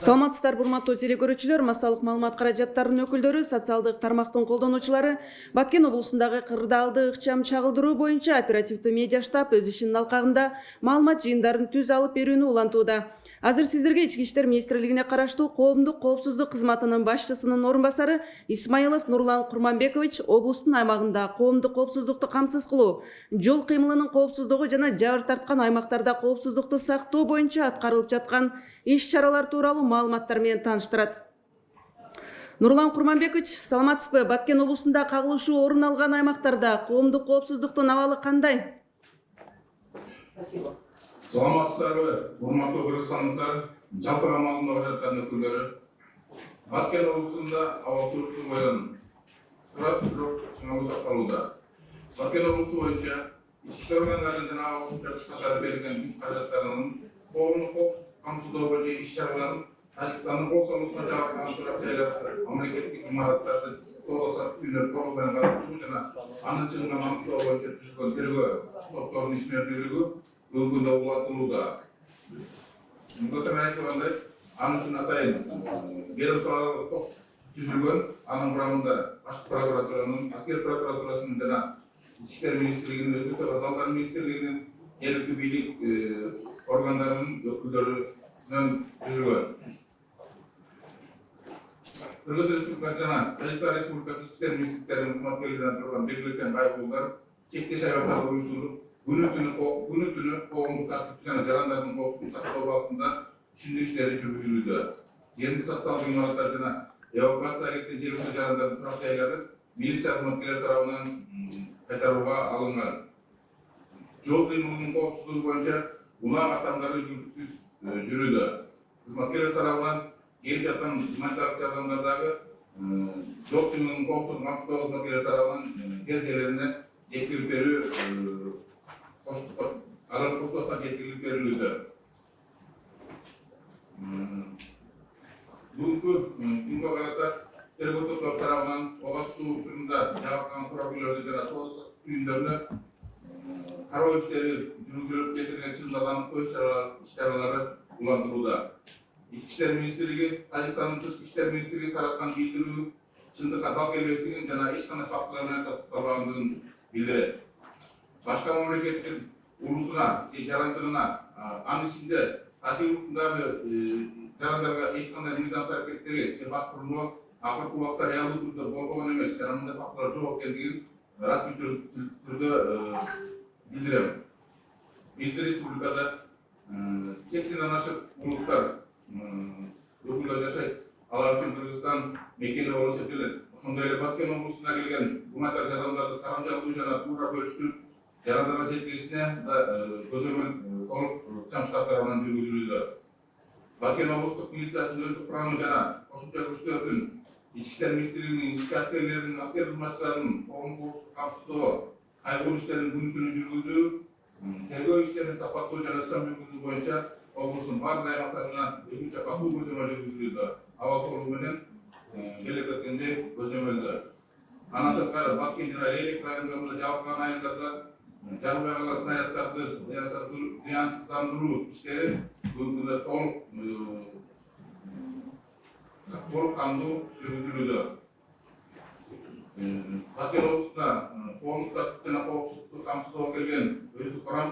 Саламатсыздар, урматтуу телекөрүүчүлөр, массалык маалымат каражаттарынын өкүлдөрү, социалдык тармактын колдонуучулары Баткен облусундагы кырдаалды ыкчам чагылдыруу боюнча оперативдүү медиа штаб өз ишинин алкагында маалымат жыйындарын түз алып берүүнү улантууда. Азыр сиздерге Ички иштер министрлигине караштуу коомдук коопсуздук кызматынын башчысынын орун басары Исмаилов Нурлан Курманбекович облустун аймагында коомдук коопсуздукту камсыз кылуу, жол кыймылынын коопсуздугу жана жабыр тарткан аймактарда коопсуздукту сактоо боюнча аткарылып жаткан иш-чаралар тууралуу маалыматтар менен тааныштырат. Нурлан Курманбекович, саламатсызбы? Баткен облусунда кагылышуу орун алган аймактарда коомдук коопсуздуктун абалы кандай? Спасибо. Саламатсыздарбы, урматтуу кыргызстандыктар, жалпыга маалымат каражаттарынын өкүлдөрү. Баткен облусунда аба тургусу боюнан турат чыңалуу сакталууда. Баткен облусу боюнча ички иштер органдары жана аба катары берилген күч каражаттарынын коомдук коопсуздук камсыздоо боюнча иш-чараларын Тажиктандын кол салуусуна жабылган турак-жайлар, мамлекеттик имараттарды тоолосо үйлөр толугу менен карап жана анын чынын аныктоо боюнча түзүлгөн тергөө топторунун ишин жүргүзүү бүгүнкү күндө улантылууда. Мындай айтылгандай, анын үчүн атайын ведомстволордук топ түзүлгөн, анын курамында башкы прокуратуранын, аскер прокуратурасынын жана Ички иштер министрлигинин, өзгөчө жалган министрлигинин, жергиликтүү бийлик органдарынын өкүлдөрүнөн түзүлгөн. Кыргыз Республикасы жана Тажикстан Республикасы ички иштер министрликтеринин кызматкерлеринен турган белгиленген кайгылуулар чектеш аябаттарда уюштуруп, күнү түнү коомдук тартип жана жарандардын коопсуздугун сактоо багытында түшүндүрүү иштери жүргүзүлүүдө. Жерди социалдык имараттар жана эвакуация кеткен жердеги жарандардын турак жайлары милиция кызматкерлери тарабынан кайтарууга алынган. Жол кыймылынын коопсуздугу боюнча улам атамдары жүргүзүп жүрүүдө. Кызматкерлер тарабынан келип жаткан гуманитардык жардамдардагы жол кыймылынын коопсуздугун камсыздоо кызматкерлери тарабынан жер жерлерине жеткирип берүү алар коштосуна жеткирип берилүүдө. Бүгүнкү күнгө карата тергөө топтор тарабынан ага суу учурунда жабыркаган турак үйлөрдү жана соода үйүндөрүнө кароо иштери жүргүзүлүп кетирген чындыгын аныктоо иш-чаралары улантылууда. Ички иштер министрлиги Тажикстандын тышкы иштер министрлиги тараткан билдирүү чындыкка дал келбейтигин жана эч кандай фактылар менен тастыкталбагандыгын билдирет. Башка мамлекеттин улусуна же жарандыгына, анын ичинде татыгындагы жарандарга эч кандай мыйзамсыз аракеттери же баскыруу акыркы убакта реалдуу түрдө болбогон эмес жана мындай фактылар жок экендигин расмий түрдө билдирем. Биздин республикада 80ден ашык улуттар өкүлдөр жашайт. Алар үчүн Кыргызстан мекени болуп эсептелет. Ошондой эле Баткен облусуна келген гуманитар жардамдарды сарамжалдуу жана туура бөлүштүрүп, жарандарга жеткиришине көзөмөл толук ыкчам штаб тарабынан жүргүзүлүүдө. Баткен облустук милициясынын өздүк курамы жана кошумча күчтөрдүн ички иштер министрлигинин ички аскерлеринин, аскер кызматчыларынын коомдук камсыздоо, кайгылуу иштерин күнү түнү жүргүзүү, тергөө иштерин сапаттуу жана ыкчам жүргүзүү боюнча облустун бардык аймактарына өзүнчө катуу көзөмөл жүргүзүлүүдө. Аба толугу менен келип өткөндөй көзөмөлдө. Андан сырткары Баткен жана Элек райондорунда жабыркаган айылдарда жарылбай калган снаряддарды зыянсыздандыруу иштери бүгүнкү күндө толук кандуу жүргүзүлүүдө. Баткен облусуна коомдук тартип жана коопсуздукту камсыздоого келген өздүк курам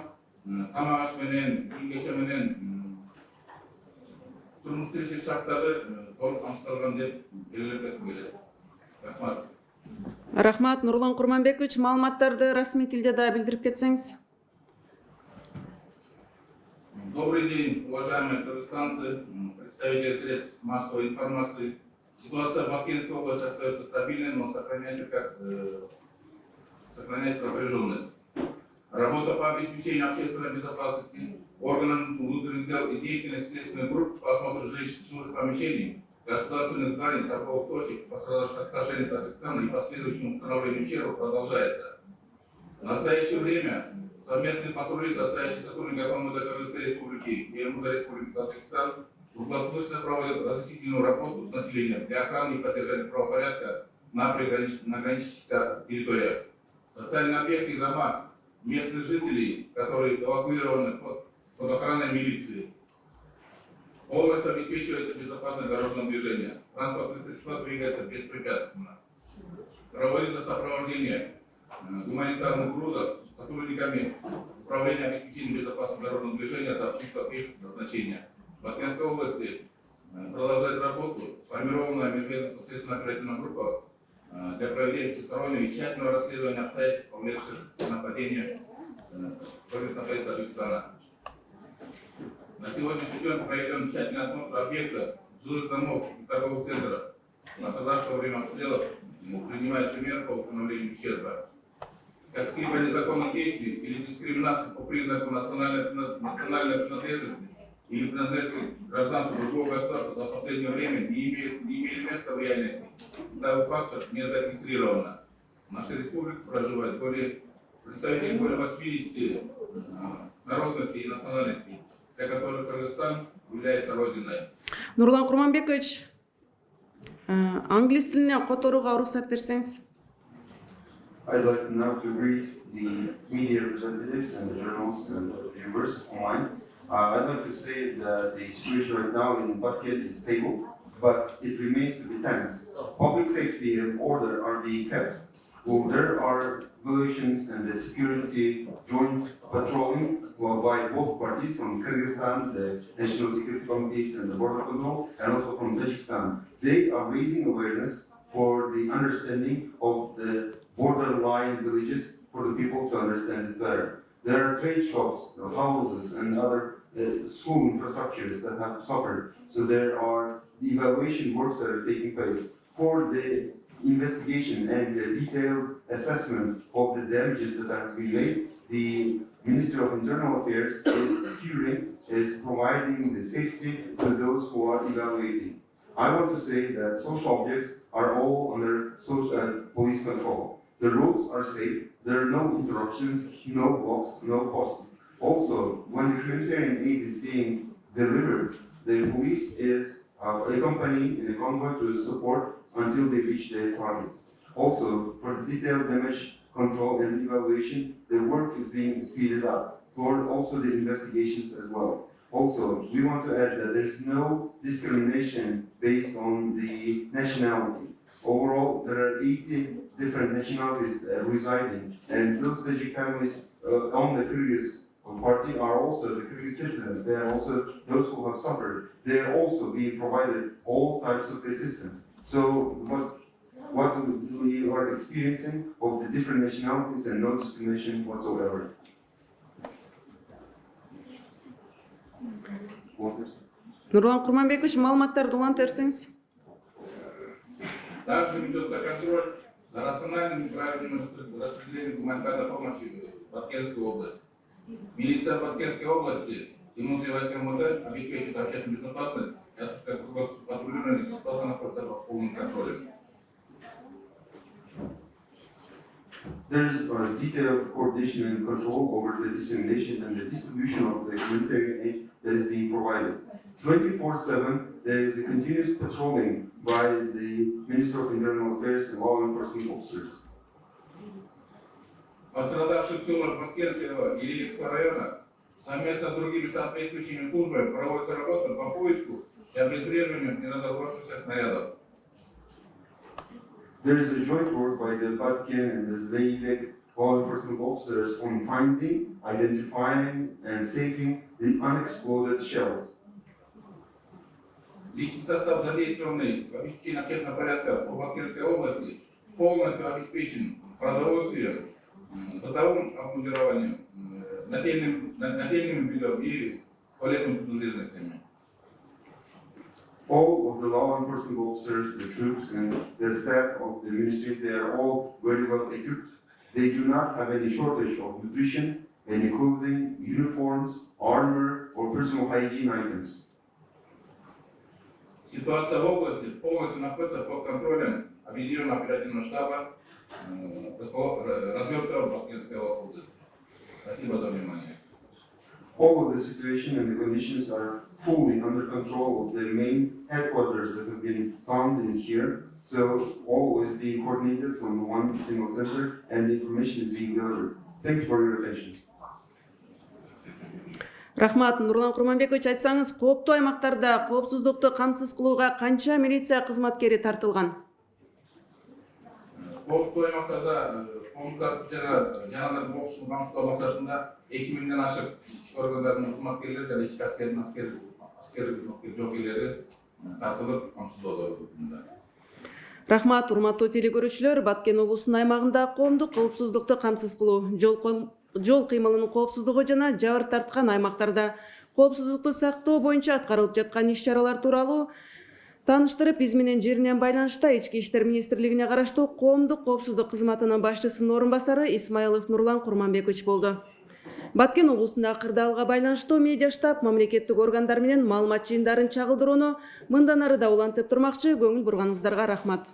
тамак аш менен, кийим кече менен турмуш тиричилик шарттары толук камсыздалган деп белгилеп кетким келет. Рахмат. Рахмат, Нурлан Курманбекович, маалыматтарды расмий тилде да билдирип кетсеңиз. Добрый день, уважаемые кыргызстанцы, представители средств массовой информации. Ситуация в Баткенской области остается стабильной, но сохраняется напряженность. Работа по обеспечению общественной безопасности органам внутренних дел и деятельность следственных групп по осмотру жилищных помещений, государственных зданий, торговых точек, пострадавших от вторжения Татарстана и последующему установлению ущерба продолжается. В настоящее время совместные патрули, состоящие сотрудников МВД Кыргызской Республики и МВД Республики Татарстан, круглосуточно проводят разъяснительную работу с населением для охраны и поддержания правопорядка на приграничных территориях. Социальные объекты и дома местных жителей, которые эвакуированы под охраной милиции, Полностью обеспечивается безопасность дорожного движения. Транспортное средство двигается беспрепятственно. Проводится сопровождение гуманитарных грузов сотрудниками управления обеспечением безопасности дорожного движения до пунктов их назначения. В Баткенской области продолжает работу сформированная межведомственная следственно-оперативная группа для проведения всестороннего и тщательного расследования обстоятельств, повлекших нападение на Таджикистана. На сегодняшний день проведен тщательный осмотр объекта, жилых домов и торговых центров. Пострадавшего во время обстрелов принимаются меры по установлению ущерба. Какие-либо незаконные действия или дискриминации по признаку национальной принадлежности или принадлежности к гражданству другого государства за последнее время не имели места в реальности. Такой фактор не зарегистрировано. В нашей республике проживает представители более 80 народностей и национальностей, для которых Кыргызстан является родиной. Нурлан Курманбекович, англис тилине которууга уруксат берсеңиз. I'd like now to greet the media representatives and the journalists and the viewers online. I'd like to say that the situation right now in Batken is stable, but it remains to be tense. Public safety and order are being kept. Well, there are violations and the security joint patrolling by both parties from Kyrgyzstan, the National Security Committees and the Border Control, and also from Tajikistan. They are raising awareness for the understanding of the borderline villages for the people to understand this better. There are trade shops, houses, and other school infrastructures that have suffered. So there are the evaluation works that are taking place for the investigation and the detailed assessment of the damages that have been made. The Ministry of Internal Affairs is providing the safety to those who are evaluating. I want to say that social objects are all under police control. The roads are safe, there are no interruptions, no blocks, no cost. Also, when the humanitarian aid is being delivered, the police is accompanying in a convoy to support until they reach their target. Also, for the detailed damage control and evaluation, the work is being speeded up for also the investigations as well. Also, we want to add that there is no discrimination based on the nationality. Overall, there are 80 different nationalities residing, and those Tajik families on the Kyrgyz party are also the Kyrgyz citizens. They are also those who have suffered. They are also being provided all types of assistance. So what we are experiencing of the different nationalities and no discrimination whatsoever. Нурлан Курманбекович, маалыматтарды улантырсыңыз. Также ведется контроль за рациональным и правильным распределением гуманитарной помощи в Баткенской области. Милиция Баткенской области и внутренние войска МВД обеспечит общественную безопасность, как патрулирование ситуации находится под полным контролем. There is detailed coordination and control over the dissemination and the distribution of the humanitarian aid that is being provided. 24/7, there is a continuous patrolling by the Ministry of Internal Affairs and law enforcement officers. Пострадавших в селах Баткенского и Лиликского района совместно с другими соответствующими службами проводится работа по поиску и обезвреживанию незазорвавшихся снарядов. There is a joint work by the Batken and the Lilek law enforcement officers on finding, identifying, and saving the unexploded shells. Личный состав, задействованный в обеспечении общественного порядка по Баткенской области, полностью обеспечен продовольствием, бытовым обмундированием, нательным бельем и туалетными принадлежностями. All of the law enforcement officers, the troops, and the staff of the ministry, they are all very well equipped. They do not have any shortage of nutrition, any clothing, uniforms, armor, or personal hygiene items. Ситуация в области полностью находится под контролем объединенного оперативного штаба разведка Баткенской области. Спасибо за внимание. All of the situation and the conditions are fully under control of the main headquarters that have been found in here. So all is being coordinated from one single center and the information is being delivered. Thank you for your attention. Рахмат, Нурлан Курманбекович, айтсаңыз, кооптуу аймактарда коопсуздукту камсыз кылууга канча милиция кызматкери тартылган? Кооптуу аймактарда коомдук жанагындар коопсуздукту камсыздоо максатында 2000ден ашык ички органдардын кызматкерлери жана ички аскер жокейлери тартылып камсыздоодо. Рахмат, урматтуу телекөрүүчүлөр, Баткен облусунун аймагында коомдук коопсуздукту камсыз кылуу, жол кыймылынын коопсуздугу жана жабыр тарткан аймактарда коопсуздукту сактоо боюнча аткарылып жаткан иш-чаралар тууралуу тааныштырып, биз менен жеринен байланышта Ички иштер министрлигине караштуу коомдук коопсуздук кызматынын башчысынын орун басары Исмаилов Нурлан Курманбекович болду. Баткен облусундагы кырдаалга байланыштуу медиа штаб мамлекеттик органдар менен маалымат жыйындарын чагылдырууну мындан ары да улантып турмакчы. Көңүл бурганыңыздарга рахмат.